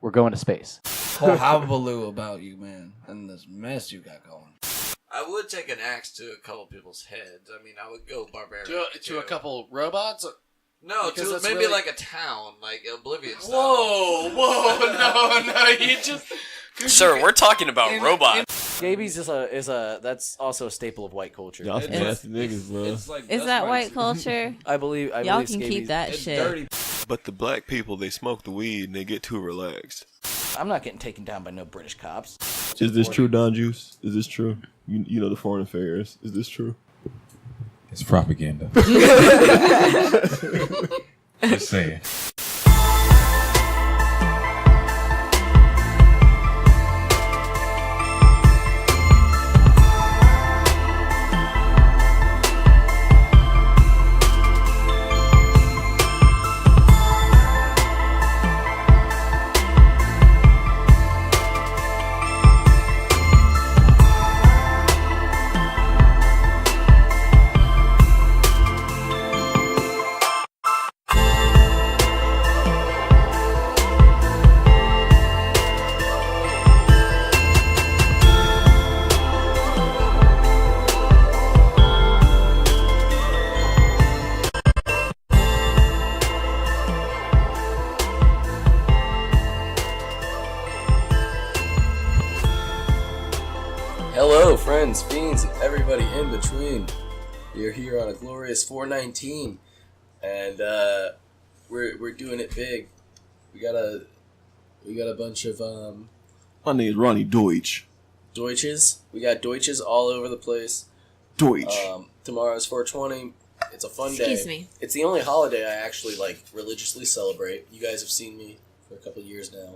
We're going to space. Whole hullabaloo about you, man, and this mess you got going. I would take an axe to a couple people's heads. I mean, I would go barbaric. To a couple robots? No, to maybe really... like a town, like Oblivion style. Whoa, no, you just... Sir, we're talking about robots. Scabies is a that's also a staple of white culture. Y'all nasty niggas, bro. Is that white culture? I believe Y'all can scabies, keep that shit. Dirty. But the black people, they smoke the weed and they get too relaxed. I'm not getting taken down by no British cops. Is this true, Don Juice? Is this true? You know the foreign affairs. Is this true? It's propaganda. Just saying. Hello, friends, fiends, and everybody in between. You're here on a glorious 419, and we're doing it big. We got a bunch of My name is Ronnie Deutsch. Deutsches. We got Deutsches all over the place. Deutsch. Tomorrow's 420. It's a fun day. Excuse me. It's the only holiday I actually religiously celebrate. You guys have seen me for a couple of years now.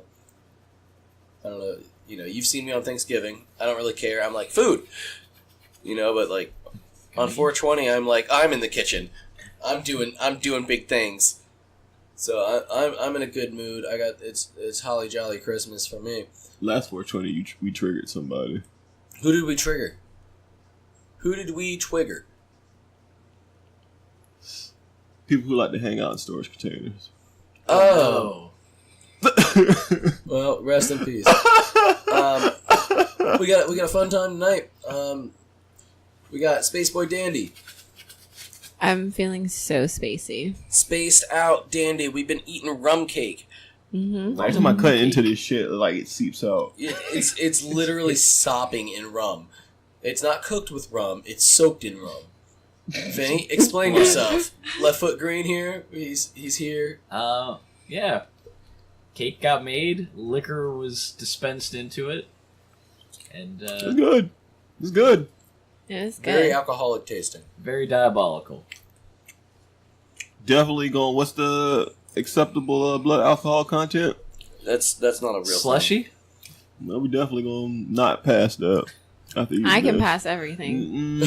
I don't know. You've seen me on Thanksgiving. I don't really care. I'm like, food. But on 420, I'm in the kitchen. I'm doing big things. So I'm in a good mood. It's holly jolly Christmas for me. Last 420, we triggered somebody. Who did we trigger? People who like to hang out in storage containers. Oh. Well, rest in peace. We got a fun time tonight. We got Space Boy Dandy. I'm feeling so spacey. Spaced out Dandy. We've been eating rum cake. Mm-hmm. Every time I cut into this shit, it seeps out. It's literally sopping in rum. It's not cooked with rum. It's soaked in rum. Vinny, explain yourself. Left Foot Green here. He's here. Yeah. Cake got made. Liquor was dispensed into it. And it's good. It's good. Yeah, it's good. Very alcoholic tasting. Very diabolical. Definitely going. What's the acceptable blood alcohol content? That's not a real slushy. Thing. No, we definitely gonna not pass that. I can pass everything.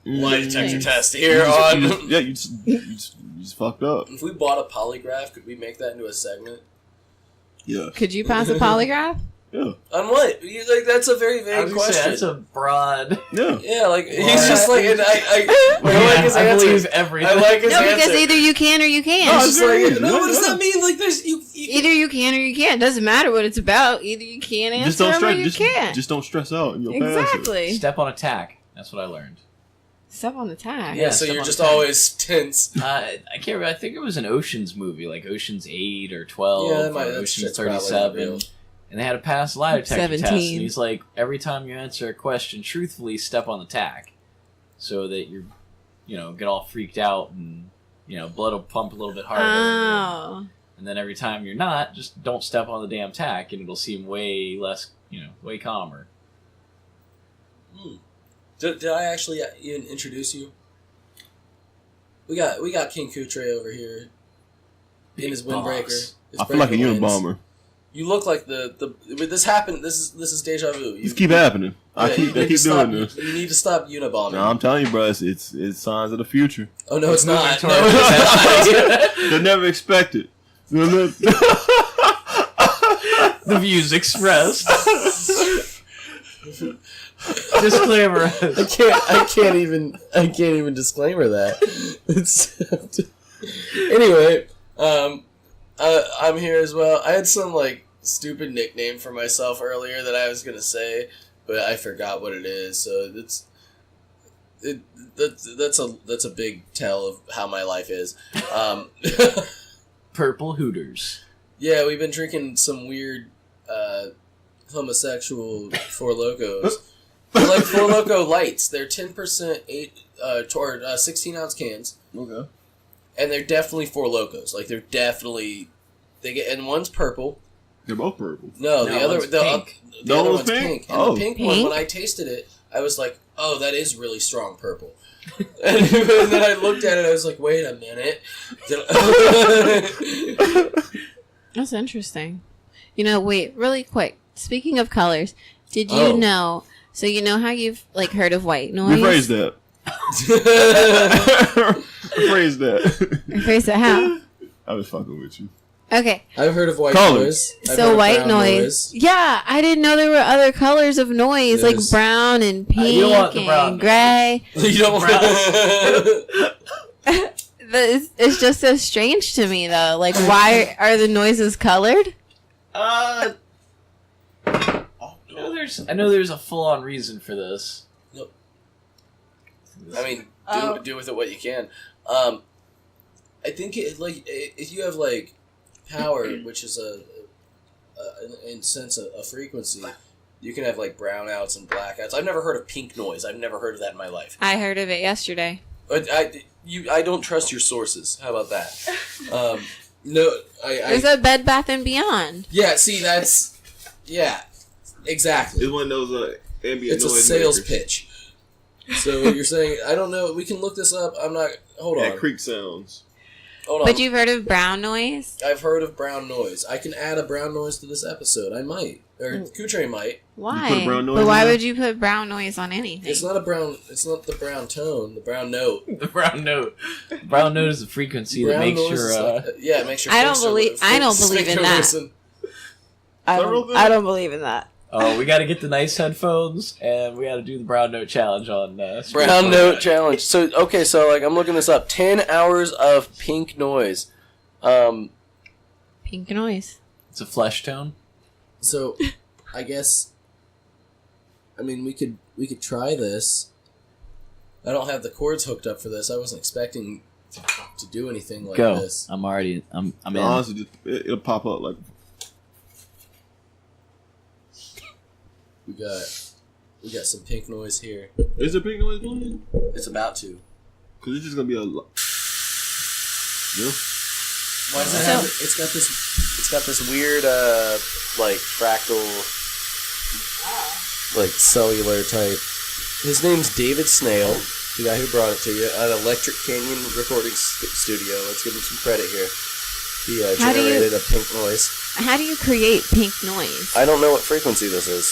Lie detector test here on. You just fucked up. If we bought a polygraph, could we make that into a segment? Yeah. Could you pass a polygraph? Yeah. On what? That's a very vague question. That's a broad. Yeah. Yeah, he's just like, and I like his answer. I believe everything. I like his answer. No, because either you can or you can't. No, it's like, what does that mean? Like, there's either you can or you can't. Doesn't matter what it's about. Either you can answer or you can't. Just don't stress out and you'll pass it. Exactly. Step on a tack. That's what I learned. Step on the tack. Yeah, so you're just always tense. I can't remember. I think it was an Ocean's movie, like Ocean's 8 or 12 or Ocean's 37. And they had to pass lie detector test. And he's like, every time you answer a question truthfully, step on the tack. So that you're, get all freaked out and, blood will pump a little bit harder. Oh. And then every time you're not, just don't step on the damn tack and it'll seem way less, way calmer. Did I actually even introduce you? We got King Kutre over here in his windbreaker. I feel like a Unabomber. You look like this happened. This is deja vu. This keep happening. They keep doing this. You need to stop Unabombing. No, I'm telling you, bro. It's signs of the future. Oh no, it's not. No, it's not. They never expect it. The views expressed. Disclaimer. I can't even disclaimer that. Anyway, I'm here as well. I had some like stupid nickname for myself earlier that I was gonna say, but I forgot what it is. So that's a big tell of how my life is. Purple Hooters. Yeah, we've been drinking some weird homosexual Four Locos. They're like Four Loco Lights. They're 10% 16 ounce cans. Okay. And they're definitely Four Locos. Like they're definitely and one's purple. They're both purple. No, the other pink. The other one's pink. And Oh. the pink one, when I tasted it, I was like, "Oh, that is really strong purple." And then I looked at it, I was like, "Wait a minute." That's interesting. Wait, really quick. Speaking of colors, did you know? So you know how you've like heard of white noise? Rephrase that. Rephrase that. Rephrase it how? I was fucking with you. Okay. I've heard of white Colors. noise. I've heard So of white brown noise. Yeah, I didn't know there were other colors of noise, like Yes. brown and You pink don't want the brown and gray. You don't It's just so strange to me, though. Like, why are the noises colored? I know there's a full-on reason for this. Nope. I mean, do with it what you can. I think if you have like power, which is in sense a frequency, you can have like brownouts and blackouts. I've never heard of pink noise. I've never heard of that in my life. I heard of it yesterday. But I don't trust your sources. How about that? No, There's a Bed Bath & Beyond. Yeah, see, exactly. It's one of those ambient It's a noise sales makers. pitch. So you're saying, I don't know, we can look this up. Hold on. Yeah, creek sounds. Hold on. But you've heard of brown noise? I've heard of brown noise. I can add a brown noise to this episode. I might. Or Kutre might. Why? You put brown noise But why in there? would you put brown noise on anything? It's not the brown tone, the brown note. The brown note. Brown note is a frequency that makes noise your is it makes your I don't sphincter believe- I don't believe in that. listen. I Plural don't, thing? I don't believe in that. Oh, we got to get the nice headphones, and we got to do the brown note challenge on Brown note challenge. So like I'm looking this up. 10 hours of pink noise. Pink noise. It's a flesh tone. So, I guess, we could try this. I don't have the cords hooked up for this. I wasn't expecting to do anything like Go. this. I'm in. Honestly, it'll pop up like. We got some pink noise here. Is there pink noise playing? It's about to. Because it's just gonna be a. Yeah. Why does it have? It's got this weird like fractal, like cellular type. His name's David Snail, the guy who brought it to you at Electric Canyon Recording Studio. Let's give him some credit here. He generated a pink noise. How do you create pink noise? I don't know what frequency this is.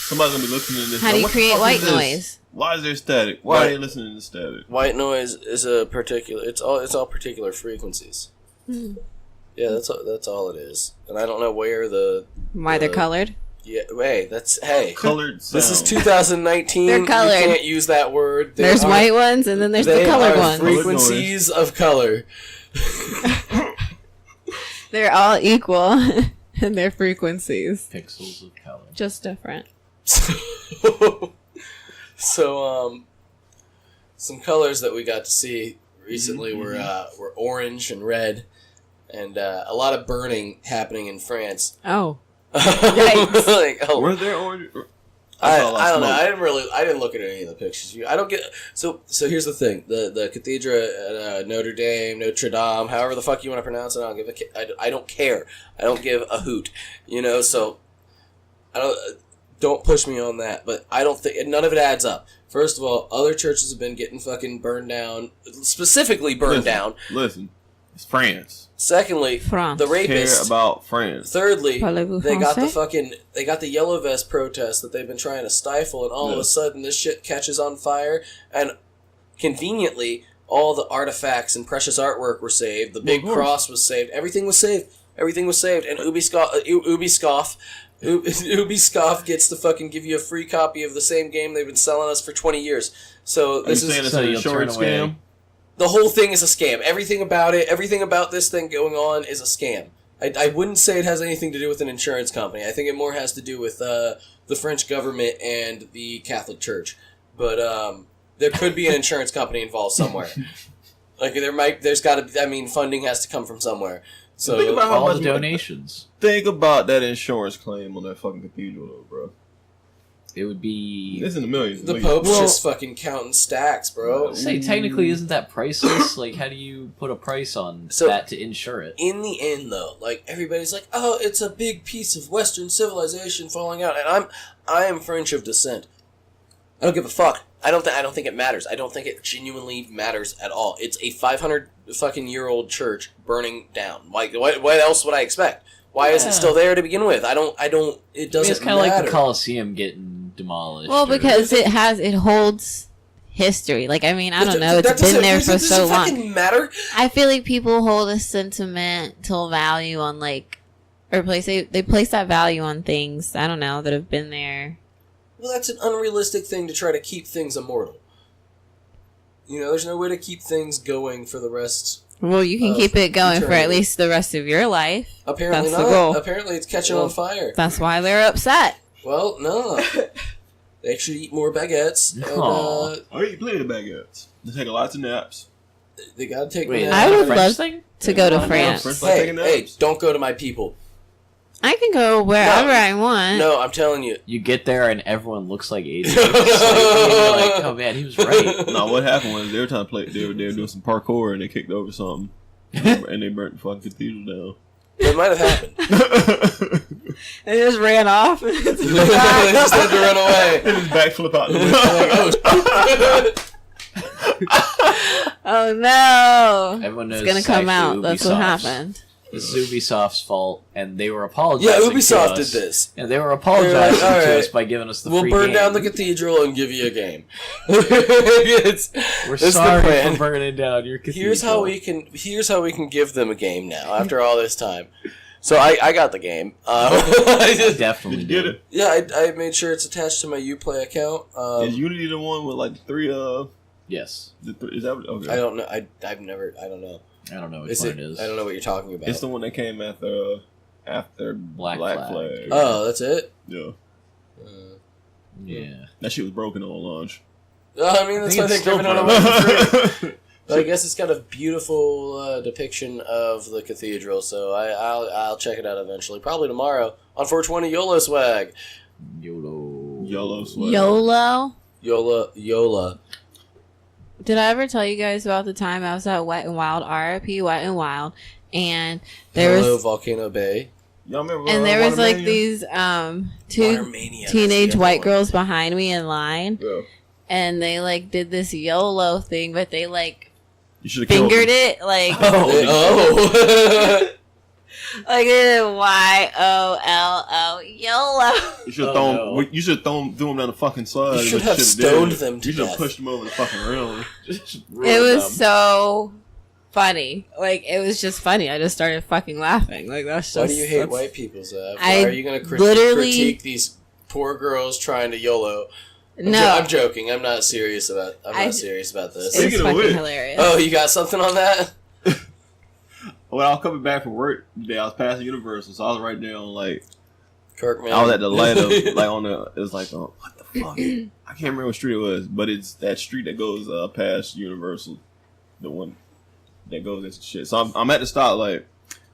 Somebody's gonna be listening to this. How do you What the create fuck white is this? noise? Why is there static? Why are they listening to static? White noise is a particular. It's all particular frequencies. Yeah, that's all it is. And I don't know where Why they're colored? Yeah, hey. Colored sound. This is 2019. They're colored. You can't use that word. There's white ones, and then there's the colored ones. Frequencies of color. They're all equal in their frequencies. Pixels of color. Just different. So, some colors that we got to see recently were orange and red, and a lot of burning happening in France. Oh. Yikes. Were there orange? I don't know. I didn't look at any of the pictures. I don't get. So here's the thing. The cathedral at Notre Dame, however the fuck you want to pronounce it, I don't care. I don't give a hoot. So don't push me on that. But I don't think none of it adds up. First of all, other churches have been getting fucking burned down, specifically burned down. Listen, it's France. Secondly, France. the rapists. Care about France. Thirdly, Parlez-vous they got français? they got the yellow vest protest that they've been trying to stifle, and all of a sudden this shit catches on fire, and conveniently all the artifacts and precious artwork were saved. The big cross was saved. Everything was saved. And Ubisoft gets to fucking give you a free copy of the same game they've been selling us for 20 years. So Are you saying it's an insurance scam? The whole thing is a scam. Everything about it, everything about this thing going on is a scam. I wouldn't say it has anything to do with an insurance company. I think it more has to do with the French government and the Catholic Church. But there could be an insurance company involved somewhere. Like there's got to. I mean, funding has to come from somewhere. So think about how All much the donations. Think about that insurance claim on that fucking cathedral, though, bro. It would be. It's in the millions. the Pope's just fucking counting stacks, bro. Say technically, isn't that priceless? Like, how do you put a price on that to insure it? In the end, though, like everybody's like, "Oh, it's a big piece of Western civilization falling out," and I am French of descent. I don't give a fuck. I don't think it matters. I don't think it genuinely matters at all. It's a 500 fucking year old church burning down. Like, what else would I expect? Why is it still there to begin with? It doesn't It's kind of matter. like the Colosseum getting demolished. Well, because it holds history. Like, I mean, I don't know. It's been there for so long. Fucking matter. I feel like people hold a sentimental value on like, or they place that value on things. I don't know, that have been there. Well, that's an unrealistic thing to try to keep things immortal. You know, there's no way to keep things going for the rest. Well, you can keep it going for at least the rest of your life. Apparently That's not. the goal. Apparently it's catching on fire. That's why they're upset. Well, no. They should eat more baguettes. No. And, I eat plenty of baguettes. They take lots of naps. they gotta take Wait, naps. I would French love thing? to go to French France. like Hey, taking naps. hey, don't go to my people. I can go wherever I want. No, I'm telling you. You get there and everyone looks like 80. You're like, oh man, he was right. No, what happened was they were trying to play. They were doing some parkour and they kicked over something, and they burnt the fucking cathedral It might have happened. down. They just ran off. They just had to run away. They just backflip out the window. Oh no! Everyone knows It's gonna come out. actually That's what Ubisoft's. happened. This is Ubisoft's fault, and they were apologizing. Yeah, to Ubisoft us. did this. Yeah, they were apologizing They're like, to "All us right, by giving us the We'll free burn game. down the cathedral and give you a game. We're It's the sorry plan. for burning down your cathedral. Here's how we can give them a game now after all this time. So I got the game. I just- Definitely Did you get it? yeah, I made sure it's attached to my Uplay account. Is Unity the one with like the three? Yes. Is that what, okay? I don't know. I don't know. I don't know which Is one it? it is. I don't know what you're talking about. It's the one that came after Black Flag. Flag. Oh, that's it. Yeah, Yeah. that shit was broken on launch. I mean, that's why think they're it's still giving it away for free. That's But I guess it's got a beautiful depiction of the cathedral, so I'll check it out eventually. Probably tomorrow on 420 YOLO swag. YOLO. YOLO swag. YOLO. Yola. Did I ever tell you guys about the time I was at Wet and Wild, RIP Wet and Wild, and there Hello, was Volcano Bay. Y'all remember? and there was like Watermania? these two Watermania, that's teenage the other white one. girls behind me in line, Yeah. and they like did this YOLO thing, but they like You should have killed fingered them. it like Oh. like YOLO YOLO. You should Oh, throw no. them. You should throw them down the fucking slide. You is should what have should've stoned did. them to You should have death. pushed them over the fucking railing. It was so funny. Like it was just funny. I just started fucking laughing. Like that's just. Why do you hate that's- white people, Zav? I Why are you going to literally- critique these poor girls trying to YOLO? No, I'm joking. I'm not serious about. I'm not serious about this. it's Speaking of fucking which- hilarious. Oh, you got something on that? When I was coming back from work today, I was passing Universal, so I was right there on like Kirkman. I was at the light of like on the. It was like what the fuck? I can't remember what street it was, but it's that street that goes past Universal, the one that goes into shit. So I'm at the stoplight,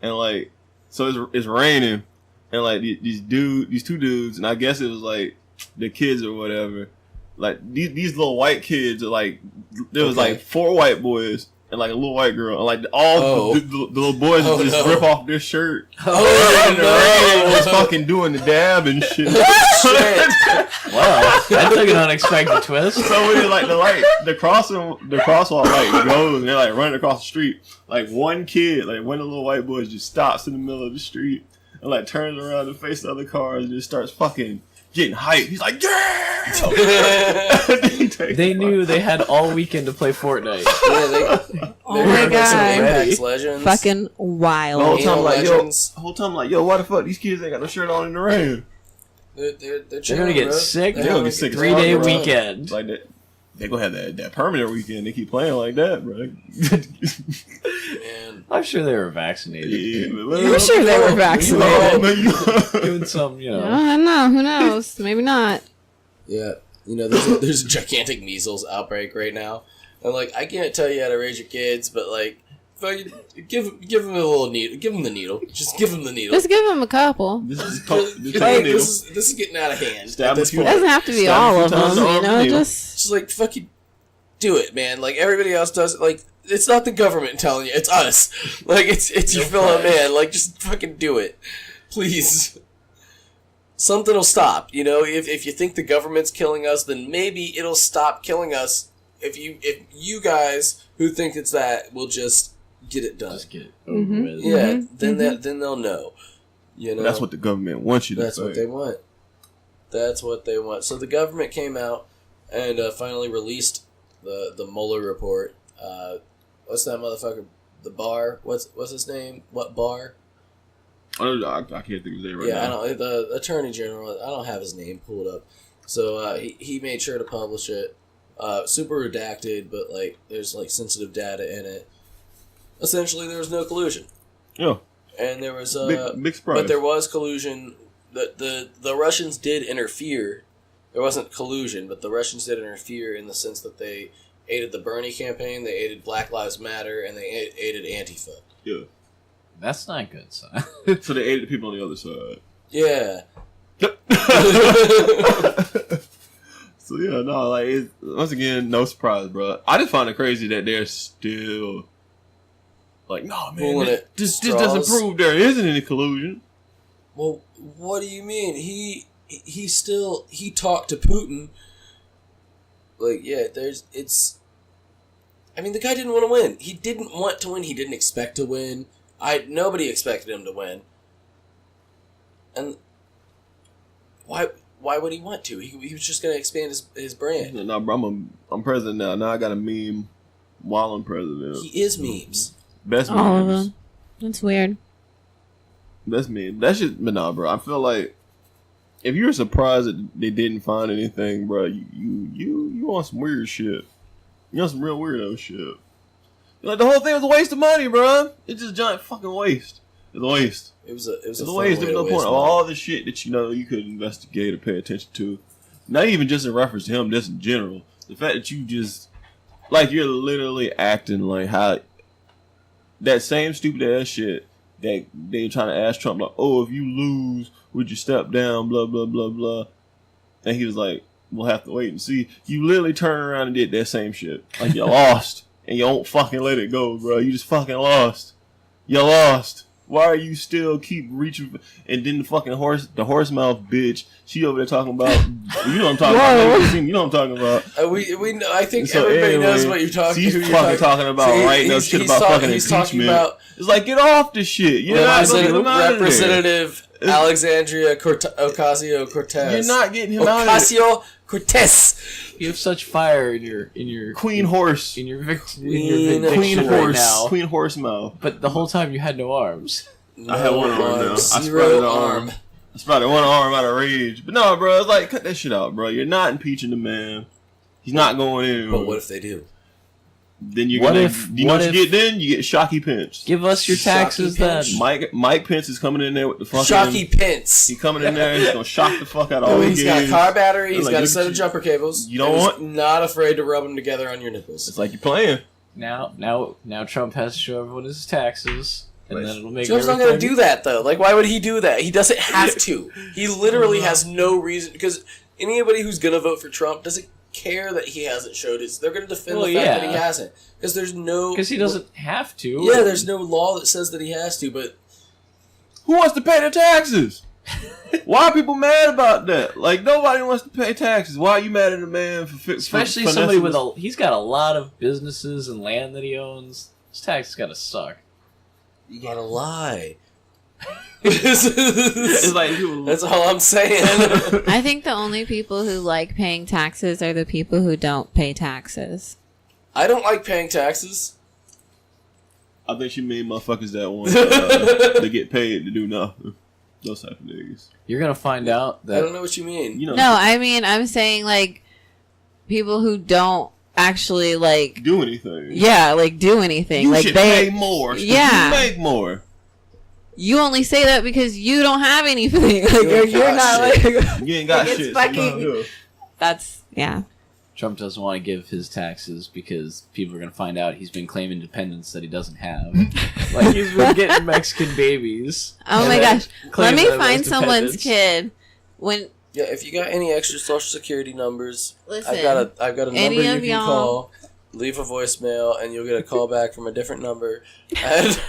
and like so it's raining, and like these two dudes, and I guess it was like the kids or whatever. Like these little white kids are like there was like 4 white boys and like a little white girl, and like all the little boys just rip off their shirt. Oh, no! Just fucking doing the dab and shit. Wow, that took an unexpected twist. So when like the crosswalk like goes, and they're like running across the street. Like one kid, like one of the little white boys, just stops in the middle of the street and like turns around and faces the other cars and just starts fucking getting hyped. He's like, yeah! They knew they had all weekend to play Fortnite. Oh my god, Apex Legends. fucking The wild. whole time like, Legends. yo, why the fuck these kids ain't got no shirt on in the rain? They're They're gonna get sick. They're gonna get sick as 3-day fuck, bro. weekend. Like that. they gonna have that permanent weekend. They keep playing like that, bro. Man, I'm sure they were vaccinated. Yeah, I'm sure they were vaccinated. Doing some, you know. I don't know. Who knows? Maybe not. Yeah, you know, there's a gigantic measles outbreak right now, and like I can't tell you how to raise your kids, but like, fucking give them a little needle, give them the needle, just give them the needle. Just give them a couple. This This is getting out of hand. Stab At this a few- It point. doesn't have to be Stab all a of few times them, the you arm know. needle. Just Just like fucking do it, man. Like everybody else does it. Like it's not the government telling you, it's us. Like it's your fellow man. Like just fucking do it, please. Something will stop. You know, if you think the government's killing us, then maybe it'll stop killing us. If you guys who think it's that will just get it done. Just get it over Mhm. with. Yeah, Mhm. then they'll know. You know, That's what the government wants you to That's say. what they want. That's what they want. So the government came out and finally released the Mueller report. What's that motherfucker? The Barr? What's his name? What Barr? I can't think of his name right Yeah, I now. don't. The Attorney General. I don't have his name pulled up. So he made sure to publish it. Super redacted, but like there's like sensitive data in it. Essentially, there was no collusion. Yeah, And there was big surprise. but there was collusion. The Russians did interfere. There wasn't collusion, but the Russians did interfere in the sense that they aided the Bernie campaign, they aided Black Lives Matter, and they aided Antifa. Yeah. That's not good, son. So they aided the people on the other side. Yeah. So yeah, no, like once again, no surprise, bro. I just find it crazy that they're still like, no, man, Pulling it this doesn't straws. prove there isn't any collusion. Well, what do you mean? He talked to Putin. Like, yeah, I mean, the guy didn't want to win. He didn't want to win. He didn't expect to win. Nobody expected him to win. And why would he want to? He was just going to expand his brand. No, bro, I'm president now. Now I got a meme while I'm president. He is memes. Best memes. all of them. That's weird. That's me. That's just, but nah, bro. I feel like if you're surprised that they didn't find anything, bro, you on some weird shit. You on some real weirdo shit. Like the whole thing was a waste of money, bro. It's just a giant fucking waste. It's a waste. It was a It's a fun waste. way There's to no point. waste Of money. all the shit that you could investigate or pay attention to, not even just in reference to him, just in general. The fact that you just you're literally acting like how that same stupid ass shit that they trying to ask Trump, like, oh, if you lose, would you step down, blah, blah, blah, blah. And he was like, we'll have to wait and see. You literally turned around and did that same shit. Like, you lost, and you don't fucking let it go, bro. You just fucking lost. You lost. Why are you still keep reaching? And then the horse mouth bitch, she over there talking about, you know what I'm talking about. You know what I'm talking about. We know, I think So everybody anyway, knows what you're talking. She's who you're fucking talking about See, writing up he's- shit he's about talk- fucking he's talking impeachment. about It's like, get off this shit. You're not getting him out of there. Representative Alexandria Ocasio-Cortez. You're not getting him out of there. Ocasio-Cortez. You have such fire in your Queen horse. in your Queen vindication right horse. now. Queen horse mouth. But the whole time you had no arms. I had one arm now. I Zero sprouted an arm. arm. I sprouted one arm out of rage. But no, bro, it's like, cut that shit out, bro. You're not impeaching the man. He's not going anywhere. But what if they do? Then you're What gonna, if- you know what what if- you get then? You get Shocky Pence. Give us your taxes then. Mike Pence is coming in there with the fucking... Shocky Pence. He's coming in there, he's gonna shock the fuck out of all Oh, the he's got a gays. car battery. He's Like, got a look set at of jumper cables. You don't and want- he's not afraid to rub them together on your nipples. It's like you're playing. Now Trump has to show everyone his taxes, and then it'll make Trump's not going to do that, though. Like, why would he do that? He doesn't have to. He literally has no reason. Because anybody who's going to vote for Trump doesn't care that he hasn't showed his. They're going to defend the fact that he hasn't. Because there's no... Because he doesn't have to. Yeah, there's no law that says that he has to, but... Who wants to pay their taxes? Why are people mad about that? Like, nobody wants to pay taxes. Why are you mad at a man for Especially somebody with a... He's got a lot of businesses and land that he owns. His taxes gotta suck. You gotta lie. It's like That's all I'm saying. I think the only people who like paying taxes are the people who don't pay taxes. I don't like paying taxes. I think she mean motherfuckers that want to get paid to do nothing. Those type of niggas. You're gonna find out that... I don't know what you mean. You know, No, I mean, I'm saying, like, people who don't actually like do anything. Yeah, like do anything. You like should they pay more. Yeah, you make more. You only say that because you don't have anything. Like you're not like you ain't got like, shit. Fucking, that's yeah. Trump doesn't want to give his taxes because people are going to find out he's been claiming independence that he doesn't have. Like he's been getting Mexican babies. Oh my gosh! Let me find someone's kid. Yeah, if you got any extra social security numbers, listen, I've got a number you can call. Leave a voicemail, and you'll get a call back from a different number. And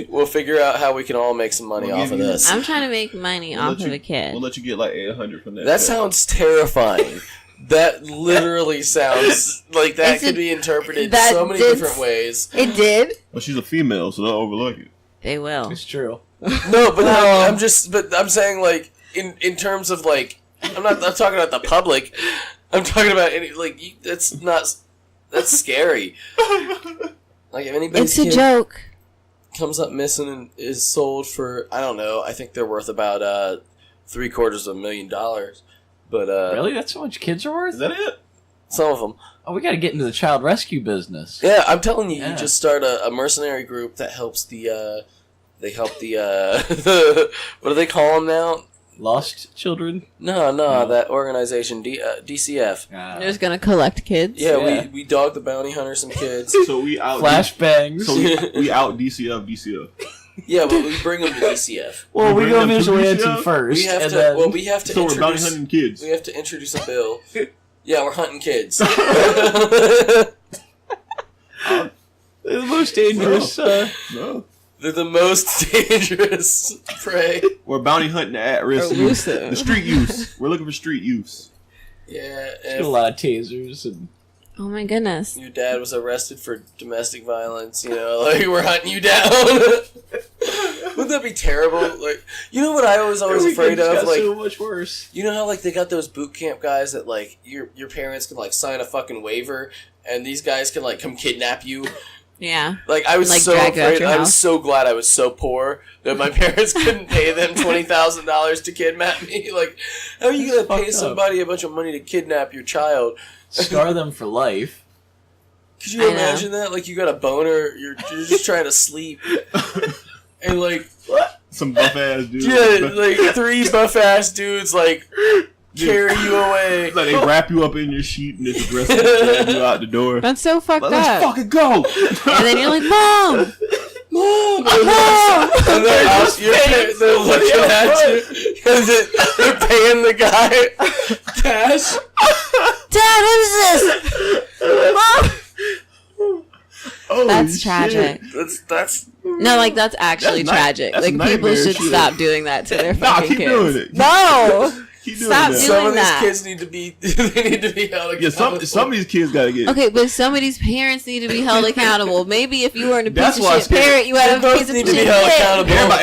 we'll figure out how we can all make some money off of this. I'm trying to make money off of a kid. We'll let you get like 800 from that. That sounds terrifying. That literally sounds like that could be interpreted so many different ways. It did. Well, she's a female, so they'll overlook it. They will. It's true. No, but I'm saying like in terms of like I'm talking about the public. I'm talking about that's scary. Like if anybody's it's a joke comes up missing and is sold for I don't know. I think they're worth about $750,000. But really, that's how much kids are worth? Is that it? Some of them. Oh, we got to get into the child rescue business. Yeah, I'm telling you, you just start a mercenary group that helps the what do they call them now? Lost children? No, that organization, DCF. They're just gonna collect kids. Yeah, we dog the bounty hunter some kids. So we out flashbangs. So we out DCF. Yeah, but we bring them to DCF. Well, we go vigilante first. We have to. Then... we have to. So we're bounty hunting kids. We have to introduce a bill. Yeah, we're hunting kids. They're the most dangerous. No. They're the most dangerous prey. We're bounty hunting at-risk youth. The street youth. We're looking for street youths. Yeah. Got a lot of tasers and... Oh my goodness. Your dad was arrested for domestic violence, like we're hunting you down. Wouldn't that be terrible? Like, you know what I was always afraid of? Got like so much worse. You know how like they got those boot camp guys that like your parents can like sign a fucking waiver and these guys can like come kidnap you. Yeah. Like I was like, so afraid. I was so glad I was so poor that my parents couldn't pay them $20,000 to kidnap me. Like, how are you gonna pay somebody a bunch of money to kidnap your child? Scar them for life. Could you imagine that? Like you got a boner, you're just trying to sleep, and like what? Some buff ass dudes. Yeah, like 3 buff ass dudes like carry you away. Like they wrap you up in your sheet and just aggressively drag you out the door. That's so fucked up. Let's fucking go. And then you're like, Mom! Mom! And they're looking at you. They're paying the guy cash. Dad, what is this? Mom! That's tragic. That's no, like that's actually tragic. That's like people should stop doing that to their fucking keep kids. Doing it. No, stop doing some of that. these kids need to be. They need to be held accountable. Yeah, some of these kids gotta get. Okay, but some of these parents need to be held accountable. Maybe if you weren't a piece of shit scared. parent, you had a piece of shit kid.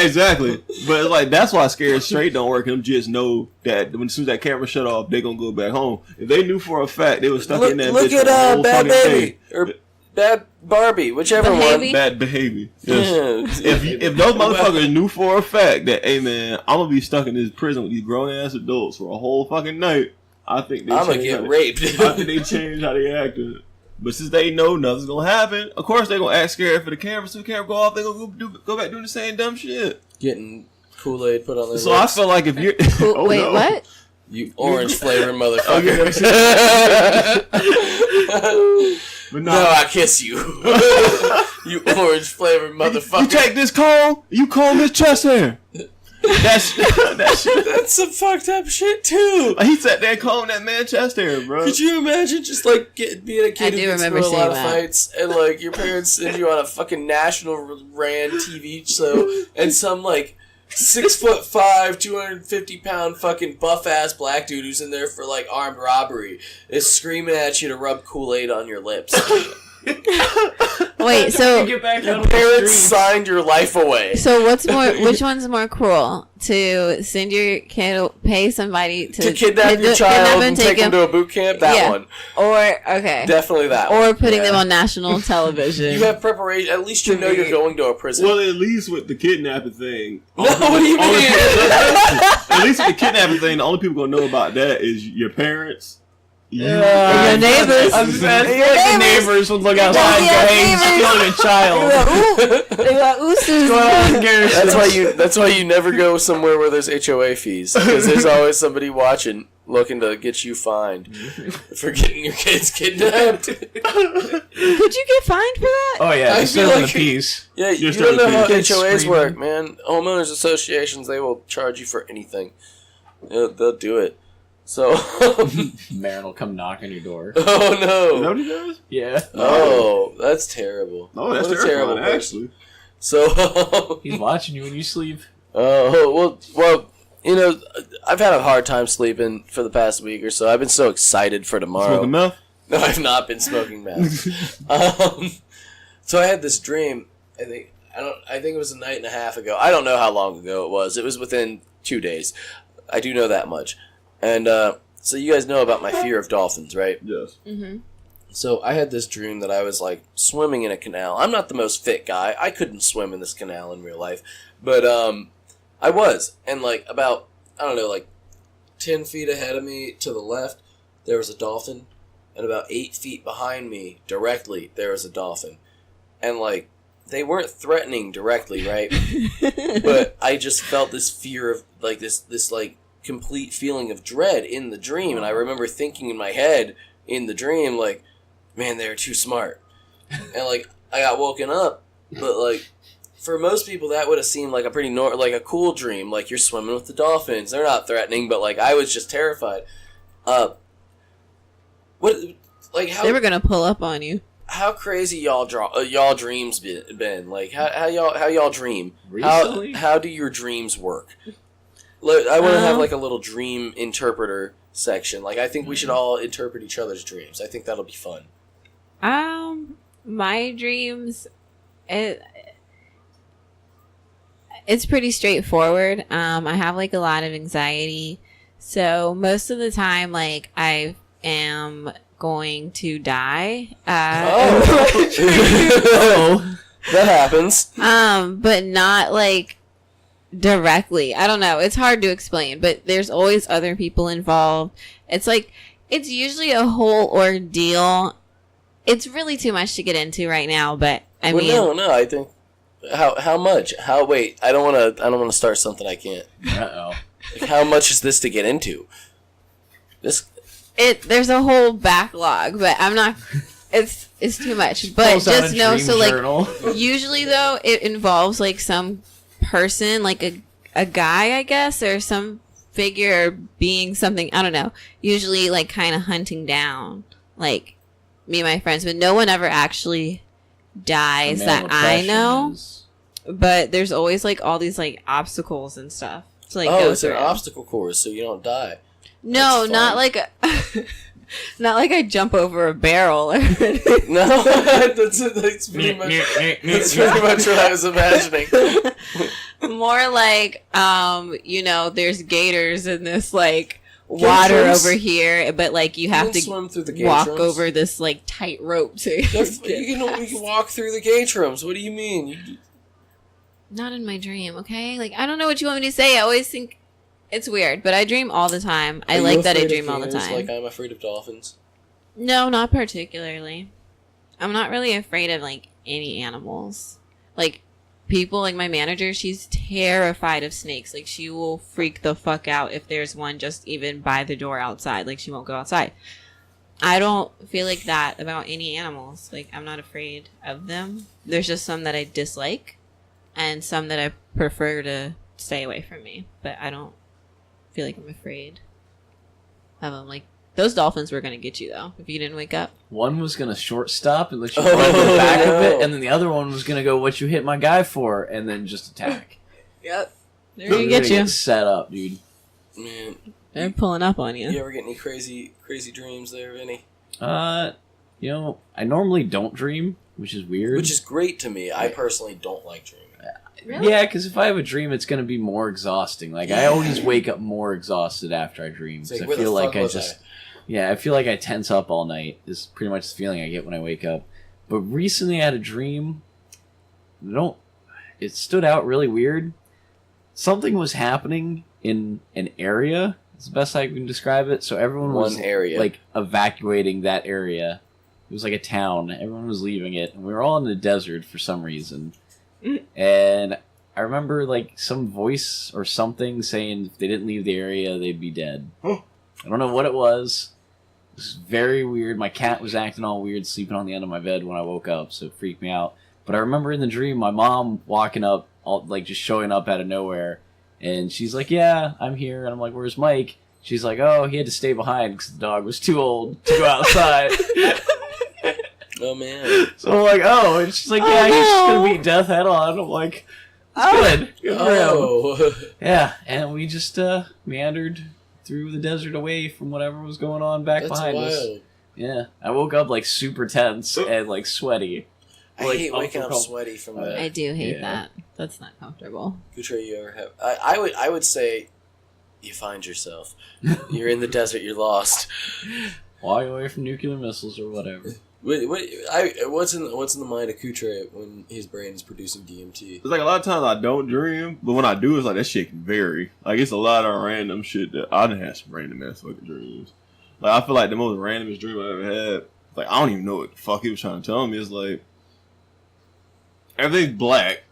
Exactly, but it's like that's why scared straight don't work. Them just know that as soon as that camera shut off, they gonna go back home. If they knew for a fact they were stuck in that. Look bitch at Bad Baby or Bad Barbie, whichever one. Bad behavior. Yes. Yeah. If those motherfuckers knew for a fact that, hey man, I'm gonna be stuck in this prison with these grown ass adults for a whole fucking night, I think I'm gonna get raped. I think they change how they acted. But since they know nothing's gonna happen, of course they gonna act scared for the camera. So the camera go off, they gonna go back doing the same dumb shit. Getting Kool-Aid put on their So lips. I feel like if you're wait, what? You orange flavored motherfucker. But no, I kiss you. You orange flavored motherfucker. You take this comb, you comb his chest hair. That's some fucked up shit too. He sat there and combed that man's chest hair, bro. Could you imagine just like being a kid who gets into a lot of fights and like your parents send you on a fucking national ran TV show and some like 6'5", 250-pound fucking buff ass black dude who's in there for like armed robbery is screaming at you to rub Kool-Aid on your lips. Wait, so your parents signed your life away. So which one's more cruel? To send your kid, pay somebody to kidnap your child and take him to a boot camp? That one. Or, okay. Definitely that one. Or putting them on national television. You have preparation. At least you know you're going to a prison. Well, at least with the kidnapping thing. No, what do you mean? At least with the kidnapping thing, the only people gonna know about that is your parents, Yeah, your neighbors. I feel like the neighbors would look outside and go, "Hey, he's killing a child." They got ooses. That's why you never go somewhere where there's HOA fees, because there's always somebody watching, looking to get you fined for getting your kids kidnapped. Could you get fined for that? Oh yeah, I he's feel still in like the piece. Yeah, you You're don't know how kids HOAs screaming. work, man. Homeowners associations, they will charge you for anything. They'll do it. So, Marin will come knock on your door. oh Is that no. what he does? Yeah, Oh, that's terrible. No, that's What a terrifying, person. actually. So, he's watching you when you sleep. well, you know, I've had a hard time sleeping for the past week or so. I've been so excited for tomorrow. Smoking meth? No, I've not been smoking meth. So I had this dream. I think it was a night and a half ago. I don't know how long ago it was. It was within 2 days. I do know that much. And so you guys know about my fear of dolphins, right? Yes. Mm-hmm. So I had this dream that I was like swimming in a canal. I'm not the most fit guy. I couldn't swim in this canal in real life, but I was. And like about, I don't know, like 10 feet ahead of me to the left, there was a dolphin, and about 8 feet behind me directly there was a dolphin, and like they weren't threatening directly, right? But I just felt this fear of like this like complete feeling of dread in the dream, and I remember thinking in my head in the dream like, man, they're too smart. And like I got woken up, but like for most people that would have seemed like a pretty like a cool dream, like you're swimming with the dolphins, they're not threatening, but like I was just terrified. What, like how They were gonna pull up on you. how crazy y'all dreams been? Like how y'all dream? Recently? How do your dreams work? Look, I want to have Um, like a little dream interpreter section. Like I think we should all interpret each other's dreams. I think that'll be fun. My dreams, it's pretty straightforward. I have like a lot of anxiety, so most of the time, like I am going to die. Oh, that happens. But not like directly. I don't know. It's hard to explain, but there's always other people involved. It's like it's usually a whole ordeal. It's really too much to get into right now, but I mean, no. I think how much? Wait, I don't want to start something I can't. Uh-oh. Like, how much is this to get into? there's a whole backlog, but I'm not. It's too much. But Pulls out just a know, dream so like journal. usually though, it involves like some person, like a guy, I guess, or some figure or being something. I don't know. Usually, like kind of hunting down like me and my friends, but no one ever actually dies that I know. But there's always like all these like obstacles and stuff to like go it's an through. obstacle course, so you don't die. No, That's not fun. like not like I jump over a barrel or anything. No, that's pretty much what I was imagining. More like there's gators in this like water Gatrums? over here, but like you have can to swim through the walk gatrums. over this like tight rope to You can walk through the gatrums. What do you mean? Not in my dream, okay? Like I don't know what you want me to say. I always think it's weird, but I dream all the time. I Are you like that I afraid of dream all the gators time. Like I'm afraid of dolphins. No, not particularly. I'm not really afraid of like any animals. Like people, like my manager, she's terrified of snakes. Like she will freak the fuck out if there's one just even by the door outside. Like she won't go outside. I don't feel like that about any animals. Like I'm not afraid of them. There's just some that I dislike and some that I prefer to stay away from me. But I don't feel like I'm afraid of them. Like those dolphins were gonna get you though if you didn't wake up. One was gonna short stop and let you run the back of it, and then the other one was gonna go, "What you hit my guy for?" and then just attack. Yep, they're gonna get you. Set up, dude. Man, They're pulling up on you. you ever get any crazy dreams there, Vinny? I normally don't dream, which is weird. Which is great to me. I personally don't like dreaming. Really? Yeah, because if I have a dream, it's gonna be more exhausting. Like I always wake up more exhausted after I dream. It's like, Because where I feel the like fuck was I feel like I tense up all night. Is pretty much the feeling I get when I wake up. But recently, I had a dream. It stood out really weird. Something was happening in an area. It's the best I can describe it. So everyone was area. like evacuating that area. It was like a town. Everyone was leaving it, and we were all in the desert for some reason. And I remember like some voice or something saying if they didn't leave the area, they'd be dead. I don't know what it was. It was very weird. My cat was acting all weird, sleeping on the end of my bed when I woke up, so it freaked me out. But I remember in the dream, my mom walking up, like just showing up out of nowhere, and she's like, "Yeah, I'm here." And I'm like, "Where's Mike?" She's like, "Oh, he had to stay behind because the dog was too old to go outside." Oh man. So I'm like, "Oh," and she's like, "Yeah, he's just gonna meet death head on." I'm like, "Good, good for him." Yeah, and we just meandered through the desert away from whatever was going on back behind us. Yeah, I woke up like super tense and like sweaty. I hate waking up sweaty from that. I do hate that. That's not comfortable. Kutre, you ever have? I would say you find yourself. You're in the desert. You're lost. Walking away from nuclear missiles or whatever. What's in the mind of Kutre when his brain is producing DMT? It's like a lot of times I don't dream, but when I do, it's like that shit can vary. Like it's a lot of random shit that I done had some random ass fucking dreams. Like I feel like the most randomest dream I ever had. Like I don't even know what the fuck he was trying to tell me. It's like everything's black,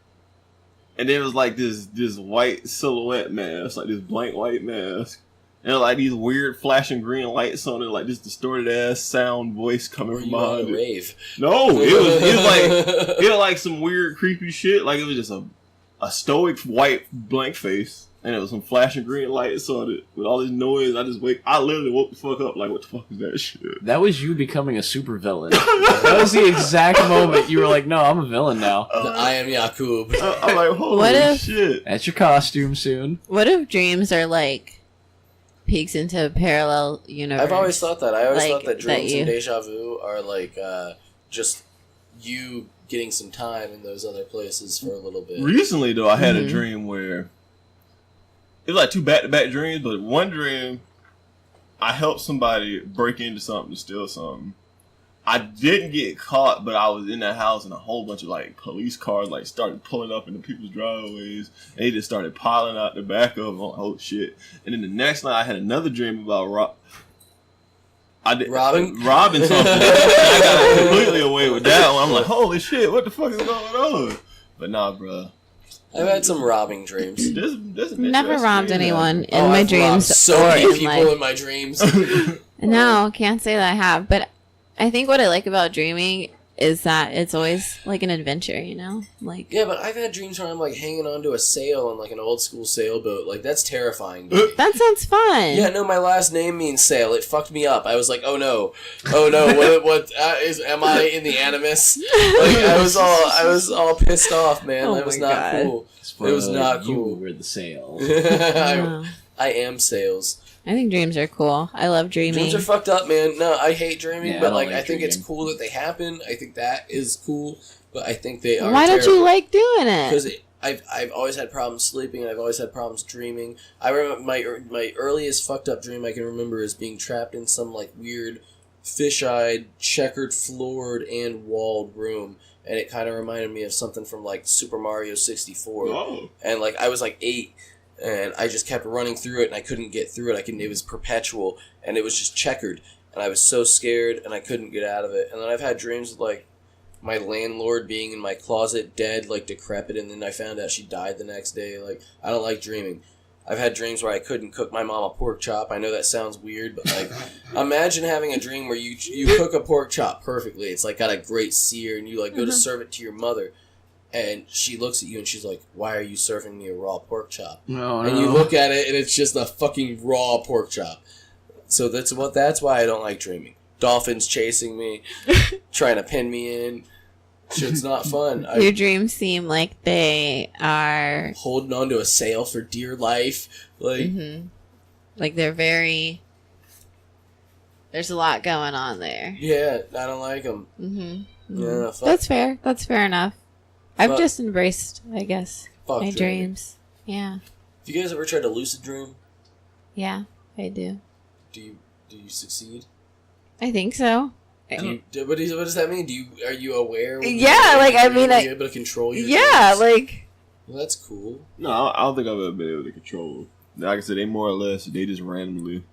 and then it was like this white silhouette mask, like this blank white mask. And like these weird flashing green lights on it, like this distorted ass sound voice coming from behind it. Rave? No, it was like some weird creepy shit. Like it was just a stoic white blank face, and it was some flashing green lights on it with all this noise. I literally woke the fuck up. Like what the fuck is that shit? That was you becoming a supervillain. That was the exact moment you were like, "No, I'm a villain now." I am Yakub. I'm like, holy shit! That's your costume soon. What if dreams are like peeks into a parallel universe? I've always thought that. I always Like, thought that dreams that you- and deja vu are like just you getting some time in those other places for a little bit. Recently, though, I had a dream where it was like two back-to-back dreams, but one dream I helped somebody break into something to steal something. I didn't get caught, but I was in that house and a whole bunch of like police cars like started pulling up into people's driveways, and they just started piling out the back of them. Oh shit! And then the next night I had another dream about robbing something. I got completely away with that one. I'm like, holy shit, what the fuck is going on? But nah, bro. I've had some robbing dreams. Never robbed anyone in my I've dreams robbed so or many in people life. in my dreams. No, can't say that I have. But I think what I like about dreaming is that it's always like an adventure, you know? Like Yeah, but I've had dreams where I'm like hanging onto a sail on like an old school sailboat. Like that's terrifying to me. that sounds fun. Yeah, no, my last name means sail. It fucked me up. I was like, oh no, what am I in the animus? Like I was all pissed off, man. Oh that was my not God. cool. It was not You cool. were the sail. I am sales. I think dreams are cool. I love dreaming. Dreams are fucked up, man. No, I hate dreaming, Yeah, but I like don't I like think it's dreaming. cool that they happen. I think that is cool, but I think they are. Why don't you like doing it? Because I've always had problems sleeping, and I've always had problems dreaming. I remember my earliest fucked up dream I can remember is being trapped in some like weird, fish-eyed, checkered floored and walled room, and it kind of reminded me of something from like Super Mario 64. Oh. And like I was like 8. And I just kept running through it, and I couldn't get through it. It was perpetual, and it was just checkered. And I was so scared, and I couldn't get out of it. And then I've had dreams of, like, my landlord being in my closet, dead, like, decrepit, and then I found out she died the next day. Like, I don't like dreaming. I've had dreams where I couldn't cook my mom a pork chop. I know that sounds weird, but, like, imagine having a dream where you cook a pork chop perfectly. It's, like, got a great sear, and you, like, go to serve it to your mother. And she looks at you and she's like, why are you serving me a raw pork chop? No. And you look at it and it's just a fucking raw pork chop. So that's why I don't like dreaming. Dolphins chasing me, trying to pin me in. Shit's not fun. Your dreams seem like they are holding onto a sail for dear life. Like, like they're very. There's a lot going on there. Yeah, I don't like them. Yeah, fuck. That's fair. That's fair enough. I've Fuck. just embraced, I guess, Fuck my dreaming. dreams. Yeah, Have you guys ever tried to lucid dream? yeah, I do. Do you succeed? I think so. What does that mean? Are you aware? when Yeah, you're like, I dreaming? mean, Are you able to control your Yeah, dreams? like Well, that's cool. No, I don't think I've ever been able to control like I said, they more or less they just randomly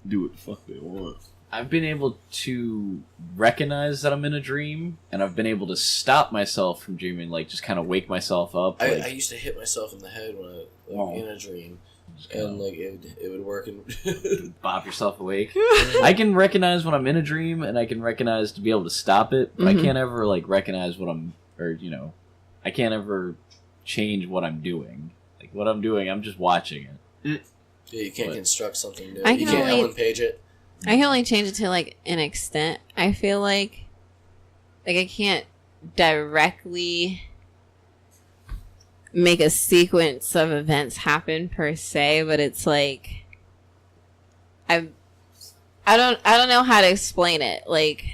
do what the fuck they want. I've been able to recognize that I'm in a dream, and I've been able to stop myself from dreaming, like just kind of wake myself up. I used to hit myself in the head when I in a dream, and like it would work and bop yourself awake. I can recognize when I'm in a dream, and I can recognize to be able to stop it. But I can't ever like recognize what I'm, or I can't ever change what I'm doing. Like what I'm doing, I'm just watching it. Yeah, you can't construct something new. I You can can't only- Ellen Page it. I can only change it to like an extent. I feel like I can't directly make a sequence of events happen per se, but it's like I don't know how to explain it. Like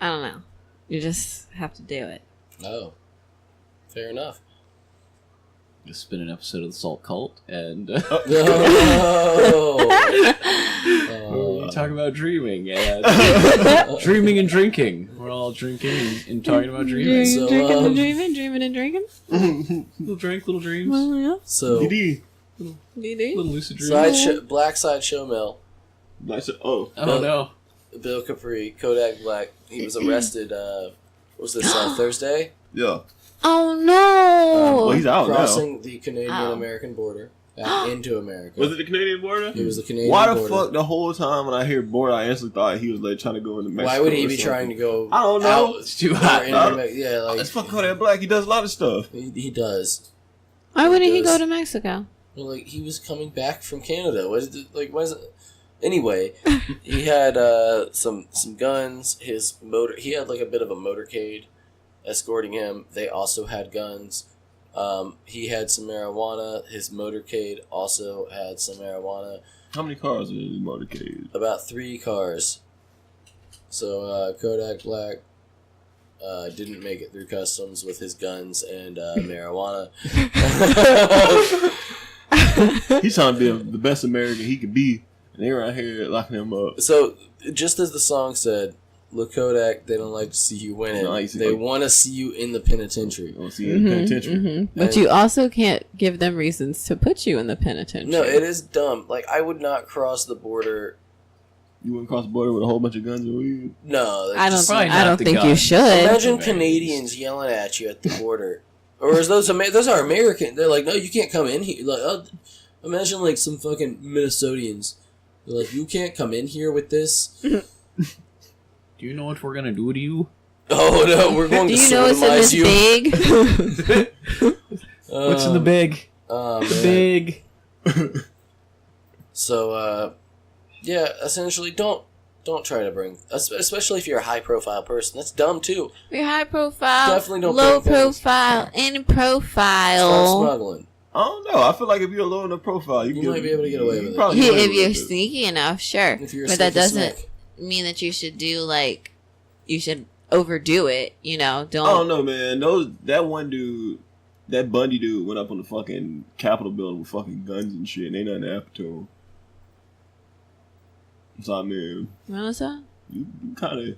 I don't know. You just have to do it. Oh, fair enough. It's been an episode of the Salt Cult, and No. we talk about dreaming and dreaming and drinking. We're all drinking and talking about dreaming. So, drinking and dreaming, dreaming and drinking. Little drink, little dreams, Well, yeah. So DD. little lucid dreams. Black Side Show Mill. Oh no! Bill Capri, Kodak Black. He was arrested. What was this Thursday? Yeah. Oh no! Well, he's out Crossing now. the Canadian-American border back into America. Was it the Canadian border? It was the Canadian Why the border. fuck the whole time when I hear border, I instantly thought he was like trying to go into Mexico. Why would he or be something. trying to go? I don't know. out It's too or hot. into Yeah, like It's fuck Kodak Black. He does a lot of stuff. he does. Why wouldn't he does. go to Mexico? Well, like he was coming back from Canada. What is it, like? Why is it? Anyway, he had some guns. His motor. He had like a bit of a motorcade escorting him. They also had guns. He had some marijuana. His motorcade also had some marijuana. How many cars in his motorcade? About 3 cars. So Kodak Black didn't make it through customs with his guns and marijuana. He's trying to be the best American he could be, and they right here locking him up. So, just as the song said, look, Kodak, they don't like to see you winning. Nice. They want to see you in the penitentiary. Don't see you in the penitentiary. But And- you also can't give them reasons to put you in the penitentiary. No, it is dumb. Like, I would not cross the border. You wouldn't cross the border with a whole bunch of guns and weed? No. I don't. Probably I not don't the think you guns. should. Imagine Canadians yelling at you at the border. Or is those are American. They're like, no, you can't come in here. Like, imagine like some fucking Minnesotians. They're like, you can't come in here with this. Do you know what we're gonna do to you? Oh no, we're going Do to you know it's in sodomize this you. big? What's in the big? Oh, The man. big. So, yeah, essentially, don't try to bring, especially if you're a high profile person. That's dumb too. You're high profile, Definitely don't low bring things. profile, any Start profile. smuggling. I don't know. I feel like if you're low in the profile, You might be able to get away with it. probably get away If with you're it. sneaky enough, sure. If you're a But that sneaky doesn't snake. mean that you should do like you should overdo it. You know, I don't know, man. That one dude, that Bundy dude, went up on the fucking Capitol building with fucking guns and shit, and ain't nothing happened to him. So I mean, What was that? you kind of.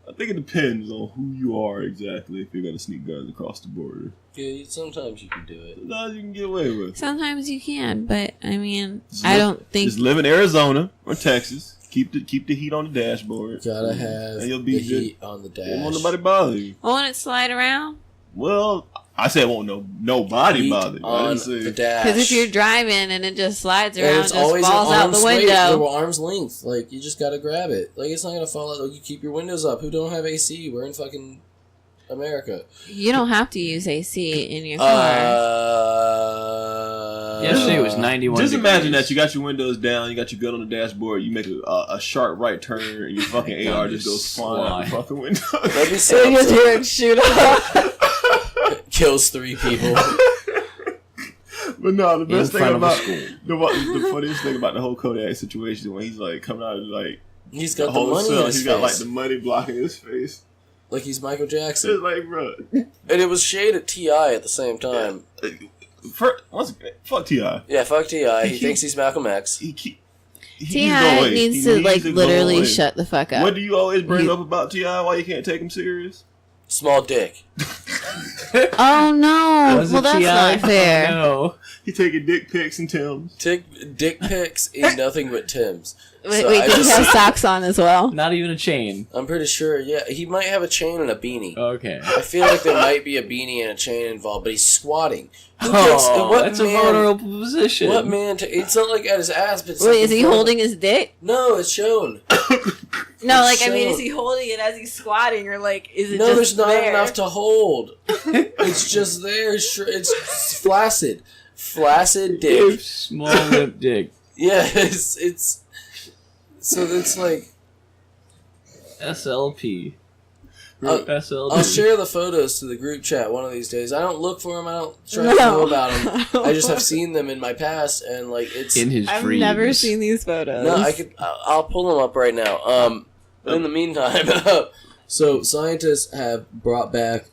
I think it depends on who you are exactly if you're gonna sneak guns across the border. Yeah, sometimes you can do it. Sometimes you can get away with it. Sometimes you can, but I mean, Just I live- don't think. Just live in Arizona or Texas. Keep the heat on the dashboard. Gotta have and you'll the be good. heat on the dash. Don't want nobody bother you. Won't it slide around? Well, I said won't nobody Heat bother you. I on didn't say the dash. Because if you're driving and it just slides And around, it's it just always falls an out the arm's window. arm's length. Like, you just gotta grab it. Like, it's not gonna fall out. Like, you keep your windows up. Who don't have AC? We're in fucking America. You don't have to use AC in your car. Yesterday it was 91 Just imagine degrees. that you got your windows down, you got your gun on the dashboard, you make a sharp right turn, and your fucking AR just goes flying out the fucking window. That'd be You so just hear it shoot up. Kills 3 people. But no, the best In thing front of a about school. the funniest thing about the whole Kodak situation is when he's like coming out of like He's got the whole money in cell, his he's face. got like the money blocking his face. Like he's Michael Jackson. It's like, bro, And it was shade at T.I. at the same time. fuck T.I. Yeah, fuck T.I. He He thinks he's Malcolm X. T.I. needs to like literally shut the fuck up. What do you always bring up about T.I.? Why you can't take him serious? Small dick. Oh no! Was Well, it that's TI? not fair. Oh, no. He taking dick pics and Tim's. Dick pics in nothing but Tim's. Wait, So wait, I did he just- have socks on as well? Not even a chain. I'm pretty sure, yeah. He might have a chain and a beanie. Okay. I feel like there might be a beanie and a chain involved, but he's squatting. Who Oh, what that's a man- vulnerable position. What man? It's not like at his ass, but it's Wait, like is in he front of holding him. his dick? No, it's shown. No, like I mean, shown. is he holding it as he's squatting, or like is it No, just there's not there? enough to hold. It's just there. It's flaccid. Flaccid dick. Small lip dick. Yeah, it's so it's like SLP. I'll- SLP. I'll share the photos to the group chat one of these days. I don't look for them. I don't try to No. know about them. I just have seen them in my past, and like it's. in his I've dreams. never seen these photos. No, I'll pull them up right now. But in the meantime, so scientists have brought back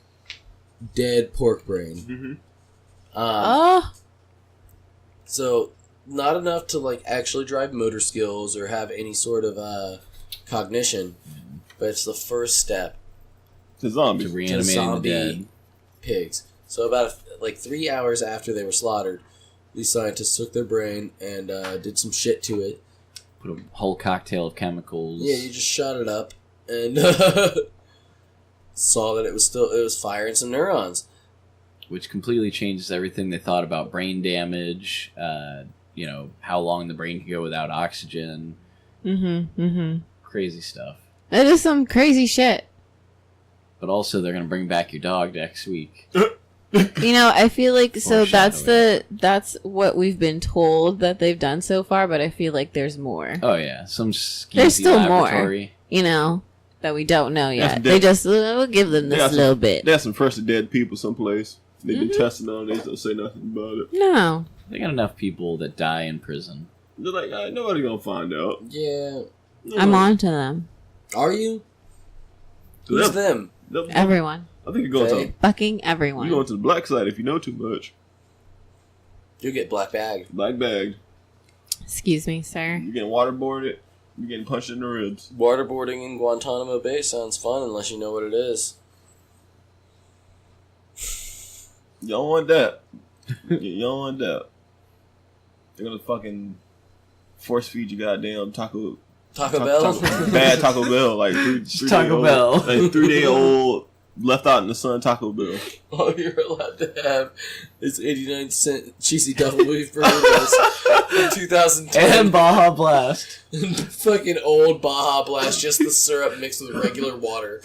dead pork brain. Oh, So not enough to like actually drive motor skills or have any sort of cognition, but it's the first step The zombie. To to reanimating the zombie dead. pigs. So about like 3 hours after they were slaughtered, these scientists took their brain and did some shit to it. Put a whole cocktail of chemicals. Yeah, you just shot it up and saw that it was firing some neurons. Which completely changes everything they thought about brain damage. How long the brain can go without oxygen. Crazy stuff. that is some crazy shit. But also, they're gonna bring back your dog next week. You know, I feel like so Foreshadowing. that's what we've been told that they've done so far, but I feel like there's more. Oh yeah, some skeezy There's still more. laboratory. You know, that we don't know yet. That's They just we'll give them They this got little bit. There's some freshly dead people someplace. They've been testing on it. They don't say nothing about it. No, They got enough people that die in prison. They're like, nobody gonna find out. Yeah. I'm on to them. Are you? Who's them? Everyone, I think you're going They? to fucking everyone. you're going to the black side if you know too much. You'll get black bag. Black bagged. Excuse me, sir. You're getting waterboarded. You're getting punched in the ribs. Waterboarding in Guantanamo Bay sounds fun unless you know what it is. You don't want that. You don't want that. They're gonna fucking force feed you goddamn Taco Bell? bad Taco Bell, like three Taco Bell. like 3-day-old left out in the sun Taco Bell. All you're allowed to have is 89-cent cheesy double beef burritos from 2010. And Baja Blast. Fucking old Baja Blast, just the syrup mixed with regular water.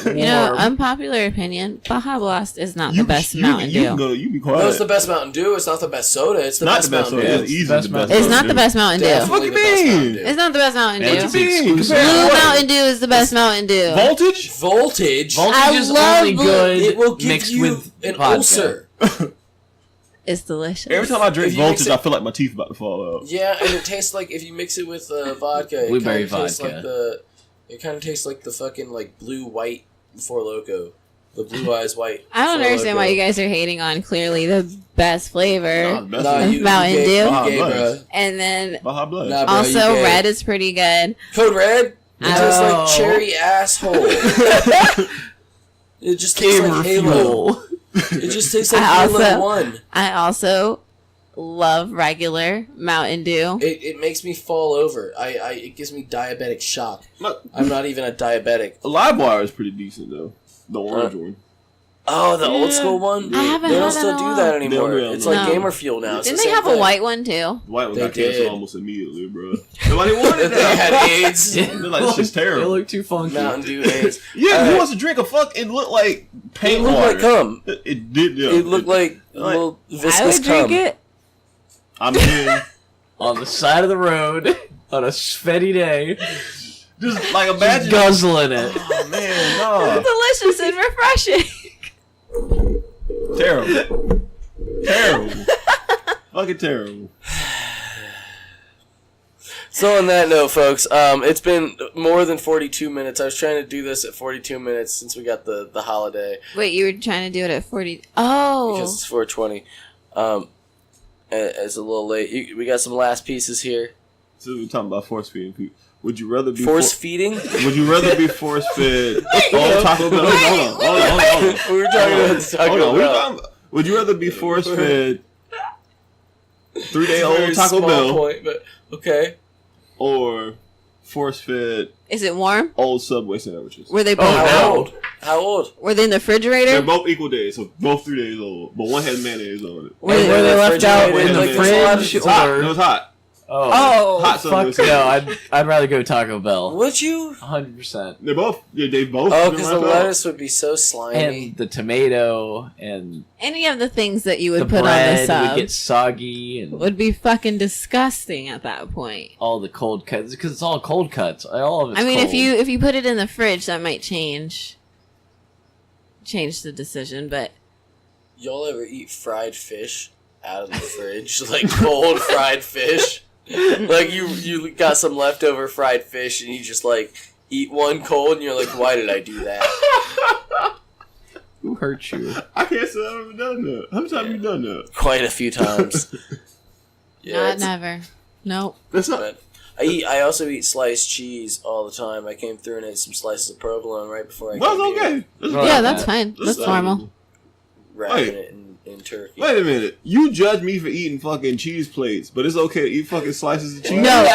You know, unpopular opinion: Baja Blast is not the best Mountain Dew. You be quiet. No, it's the best Mountain Dew. It's not the best soda. It's the not best the best Mountain soda. Dew. It's easily Best the best. It's not the Mountain best Mountain Dew. Definitely What the you best mean? Mountain Dew. It's not the best Mountain And it's Dew. exclusive. Blue Mountain Dew is the best Mountain Dew. Voltage? Voltage. Voltage I is love only blue- good It will give mixed you with an vodka. ulcer. It's delicious. Every time I drink If you mix Voltage, it- I feel like my teeth about to fall out. Yeah, and it tastes like if you mix it with vodka, Blueberry it kind of tastes vodka. like the. It kind of tastes like the fucking like blue white Four Loko, the blue eyes white. I don't Four understand Loko. why you guys are hating on clearly the best flavor, Nah, the best Nah, one. you Mountain gay, Dew. you gay, Baja bro. and then Baja Blast. Nah, bro, also you gay. red is pretty good. Code Red. It tastes No. like cherry asshole. It just tastes like Halo. It just tastes like I Halo also- 1. I also love regular Mountain Dew. It makes me fall over. It gives me diabetic shock. Look, I'm not even a diabetic. Live Wire is pretty decent though. The orange one. Oh, the old school one? I haven't They don't had still that in a do while. that anymore. They don't It's do like it. gamer fuel now. It's Didn't the they same have thing. a white one too? The white one They got canceled did. almost immediately, bro. Nobody wanted They that. had AIDS. They're like, this is It terrible. looked too funky. Mountain Dew AIDS. Yeah, who Alright. wants to drink a fuck? It looked like It paint looked water. like cum. It did. Yeah. It looked like a like- little I viscous would drink cum. it. I'm in. On the side of the road on a sweaty day, Just like imagine. guzzling it. Oh man, no. Delicious and refreshing. Terrible. Terrible. Fucking terrible. So on that note, folks, it's been more than 42 minutes. I was trying to do this at 42 minutes since we got the holiday Wait, you were trying to do it at 40? Oh. because it's 420. It's a little late. We got some last pieces here. So we're talking about force feeding people. Would you rather be force feeding? Would you rather be force fed all Taco Bell? Hold on. We were talking about the Taco Bell. Would you rather be force fed 3-day-old Taco Bell? Point, but okay. Or force fed? Is it warm? Old Subway sandwiches. Were they both How old? How old? Were they in the refrigerator? They're both equal days, so both 3 days old. But one has mayonnaise on it. Were they left out in the fridge? It was hot. Oh, hot fuck no! I'd rather go Taco Bell. Would you? 100%. They both. Oh, because the lettuce would be so slimy, and the tomato and any of the things that you would the put bread on the sub would get soggy and would be fucking disgusting at that point. all the cold cuts because it's all cold cuts. All of it's I mean, cold. if you put it in the fridge, that might change the decision. But y'all ever eat fried fish out of the fridge, like cold fried fish? Like you got some leftover fried fish and you just like eat one cold and you're like, why did I do that? Who hurt you? I can't say I've ever done that. How many times have you done that? Quite a few times. not never. Nope. That's not. I also eat sliced cheese all the time. I came through and ate some slices of provolone right before I That's came okay. here. Yeah, that's fine. That's normal. Wrapping it in turkey. Wait a minute. You judge me for eating fucking cheese plates, but it's okay to eat fucking slices of cheese? No,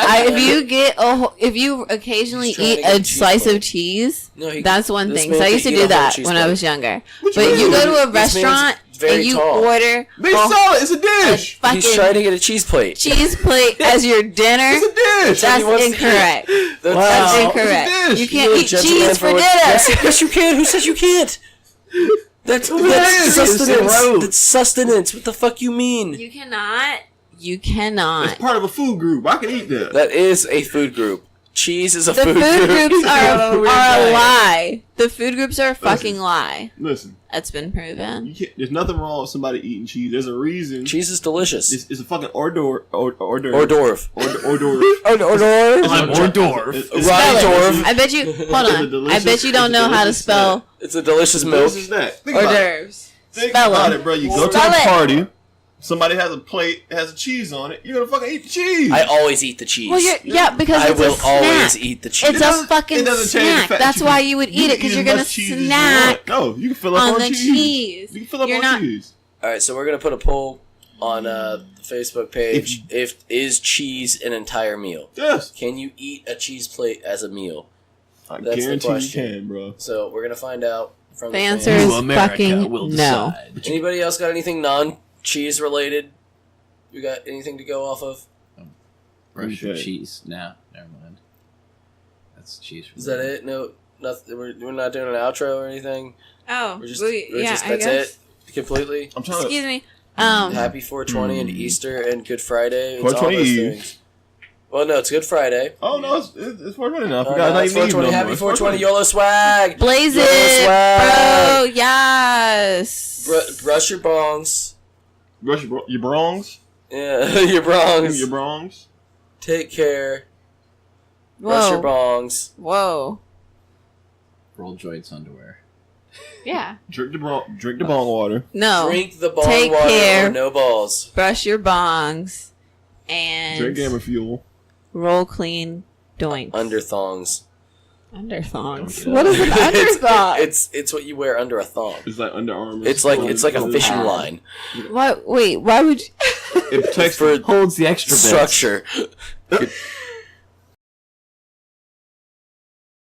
if you occasionally eat a slice of cheese, that's one thing. So I used to do that when I was younger. But you go to a restaurant and you order. They saw it. It's a dish. He's trying to get a cheese plate. Cheese plate as your dinner. It's a dish. That's incorrect. That's incorrect. You can't eat cheese for dinner. Yes, you can. Who says you can't? That's sustenance. That's sustenance. What the fuck you mean? You cannot. You cannot. It's part of a food group. I can eat that. That is a food group. Cheese is a the food group. The food groups are a lie. The food groups are a fucking lie. Listen. That's been proven. There's nothing wrong with somebody eating cheese. There's a reason. Cheese is delicious. It's a fucking hors d'oeuvre. Hors d'oeuvre. Hors d'oeuvre. I bet you. Hold on. I bet you don't know how to spell. It's a delicious milk. Think hors d'oeuvres. Think about it, bro. You go to a party. Somebody has a plate, has a cheese on it. You're gonna fucking eat the cheese. I always eat the cheese. Well, because I it's will a snack. always eat the cheese. It's a fucking snack. That's why you would eat it, because you're gonna snack. No, you can fill up on the cheese. You can fill up on cheese. All right, so we're gonna put a poll on the Facebook page. If is cheese an entire meal? Yes. Can you eat a cheese plate as a meal? I guarantee you can, bro. So we're gonna find out from the answer is fucking no. Anybody else got anything non-cheese related? You got anything to go off of? Brush your cheese. No, never mind. That's cheese. Is that it? No, nothing. We're not doing an outro or anything. Oh, that's guess. it. Completely. I'm trying. Excuse me. Happy 420 and Easter and Good Friday. It's 420 all those things. Well, no, it's Good Friday. Oh no, it's 420 now. It's 420. Happy 420 YOLO swag. Blaze YOLO it, swag. bro. Yes. Brush your bongs. Brush your brongs. Yeah, your brongs. Your brongs. Take care. Whoa. Brush your bongs. Whoa. Roll joints underwear. Yeah. Drink the bong water. No. Drink the bong Take water care. or no balls. Brush your bongs. And drink Gamer Fuel. Roll clean doinks. Under thongs. Under thongs. What is an under thong? It's what you wear under a thong. It's like Under Armour. It's like a fishing line. What? Wait. Why would you? It holds the extra structure.